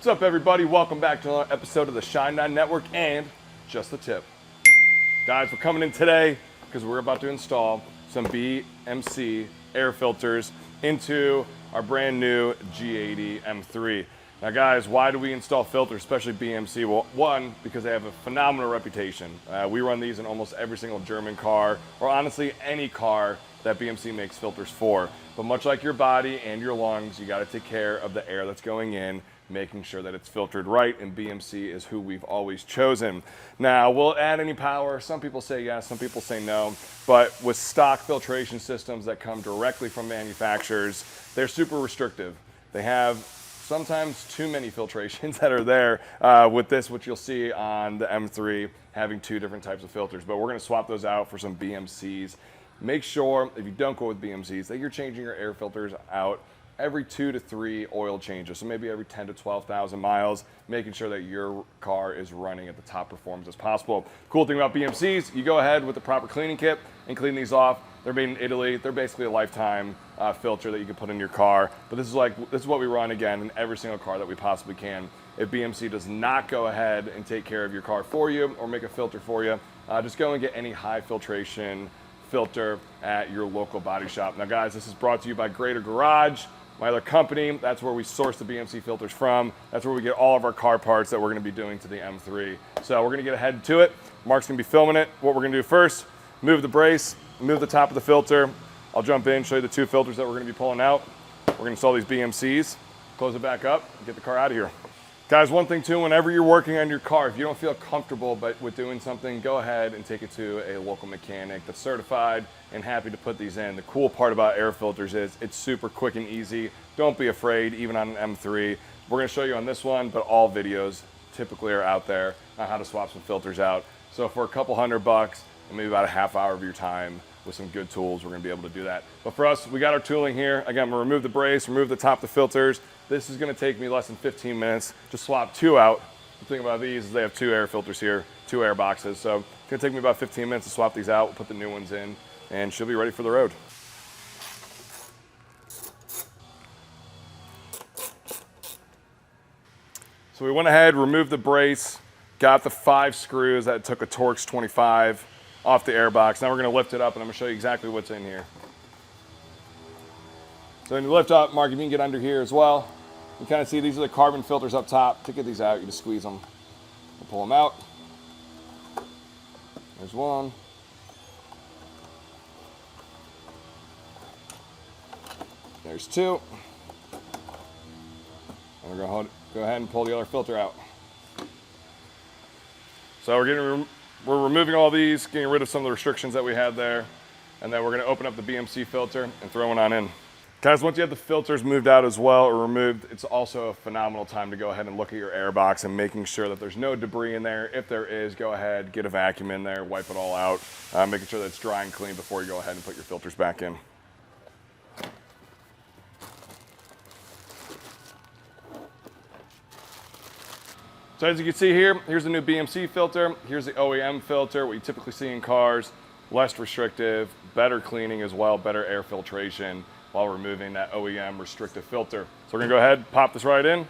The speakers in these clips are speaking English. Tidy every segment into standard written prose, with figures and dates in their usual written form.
What's up, everybody? Welcome back to another episode of the Shine 9 Network and Just the Tip. Guys, we're coming in today because we're about to install some BMC air filters into our brand new G80 M3. Now guys, why do we install filters, especially BMC? Well, one, because they have a phenomenal reputation. We run these in almost every single German car, or honestly any car that BMC makes filters for. But much like your body and your lungs, you gotta take care of the air that's going in, making sure that it's filtered right, and BMC is who we've always chosen. Now, will it add any power? Some people say yes, some people say no, but with stock filtration systems that come directly from manufacturers, they're super restrictive. They have sometimes too many filtrations that are there. With this, which you'll see on the M3, having two different types of filters, but we're gonna swap those out for some BMCs. Make sure, if you don't go with BMCs, that you're changing your air filters out every 2 to 3 oil changes, so maybe every 10 to 12,000 miles, making sure that your car is running at the top performance as possible. Cool thing about BMCs, you go ahead with the proper cleaning kit and clean these off. They're made in Italy. They're basically a lifetime filter that you can put in your car. But this is what we run again in every single car that we possibly can. If BMC does not go ahead and take care of your car for you or make a filter for you, just go and get any high filtration filter at your local body shop. Now guys, this is brought to you by Greater Garage, my other company. That's where we source the BMC filters from. That's where we get all of our car parts that we're gonna be doing to the M3. So we're gonna get ahead to it. Mark's gonna be filming it. What we're gonna do first, move the brace, move the top of the filter. I'll jump in, show you the 2 filters that we're gonna be pulling out. We're gonna install these BMCs, close it back up, and get the car out of here. Guys, one thing too, whenever you're working on your car, if you don't feel comfortable with doing something, go ahead and take it to a local mechanic that's certified and happy to put these in. The cool part about air filters is it's super quick and easy. Don't be afraid, even on an M3. We're gonna show you on this one, but all videos typically are out there on how to swap some filters out. So for a couple $100 and maybe about a half hour of your time with some good tools, we're gonna be able to do that. But for us, we got our tooling here. Again, I'm gonna remove the brace, remove the top of the filters. This is gonna take me less than 15 minutes to swap 2 out. The thing about these is they have 2 air filters here, 2 air boxes. So it's gonna take me about 15 minutes to swap these out. We'll put the new ones in and she'll be ready for the road. So we went ahead, removed the brace, got the 5 screws that took a Torx 25 off the air box. Now we're gonna lift it up and I'm gonna show you exactly what's in here. So when you lift up, Mark, if you can get under here as well, you kind of see these are the carbon filters up top. To get these out, you just squeeze them and pull them out. There's one. There's 2. And we're gonna go ahead and pull the other filter out. So we're removing all these, getting rid of some of the restrictions that we had there, and then we're gonna open up the BMC filter and throw one on in. Guys, once you have the filters moved out as well, or removed, it's also a phenomenal time to go ahead and look at your air box and making sure that there's no debris in there. If there is, go ahead, get a vacuum in there, wipe it all out, making sure that it's dry and clean before you go ahead and put your filters back in. So as you can see here, here's the new BMC filter. Here's the OEM filter, what you typically see in cars. Less restrictive, better cleaning as well, better air filtration while removing that OEM restrictive filter. So we're gonna go ahead, pop this right in.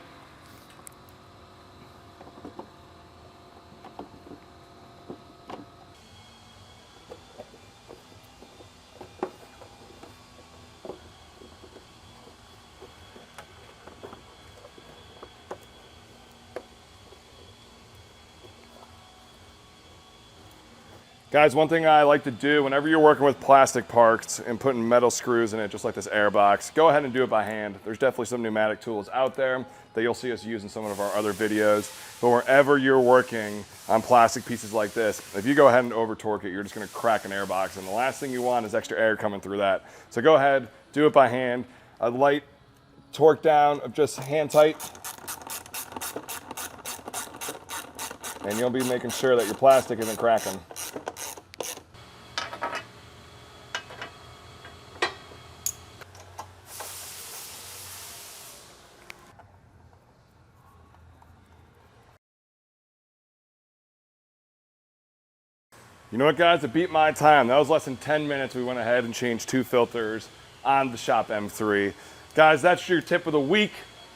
Guys, one thing I like to do whenever you're working with plastic parts and putting metal screws in it, just like this air box, go ahead and do it by hand. There's definitely some pneumatic tools out there that you'll see us use in some of our other videos. But wherever you're working on plastic pieces like this, if you go ahead and over torque it, you're just gonna crack an air box. And the last thing you want is extra air coming through that. So go ahead, do it by hand. A light torque down of just hand tight. And you'll be making sure that your plastic isn't cracking. You know what, guys? It beat my time. That was less than 10 minutes. We went ahead and changed 2 filters on the Shop M3. Guys, that's your tip of the week.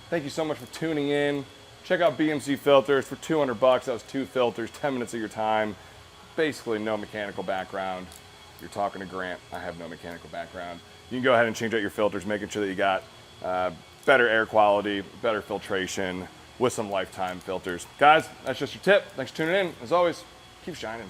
Thank you so much for tuning in. check out BMC filters for 200 bucks. That was 2 filters, 10 minutes of your time. Basically no mechanical background. You're talking to Grant. I have no mechanical background. You can go ahead and change out your filters, making sure that you got better air quality, better filtration with some lifetime filters. Guys, that's just your tip. Thanks for tuning in. As always, keep shining.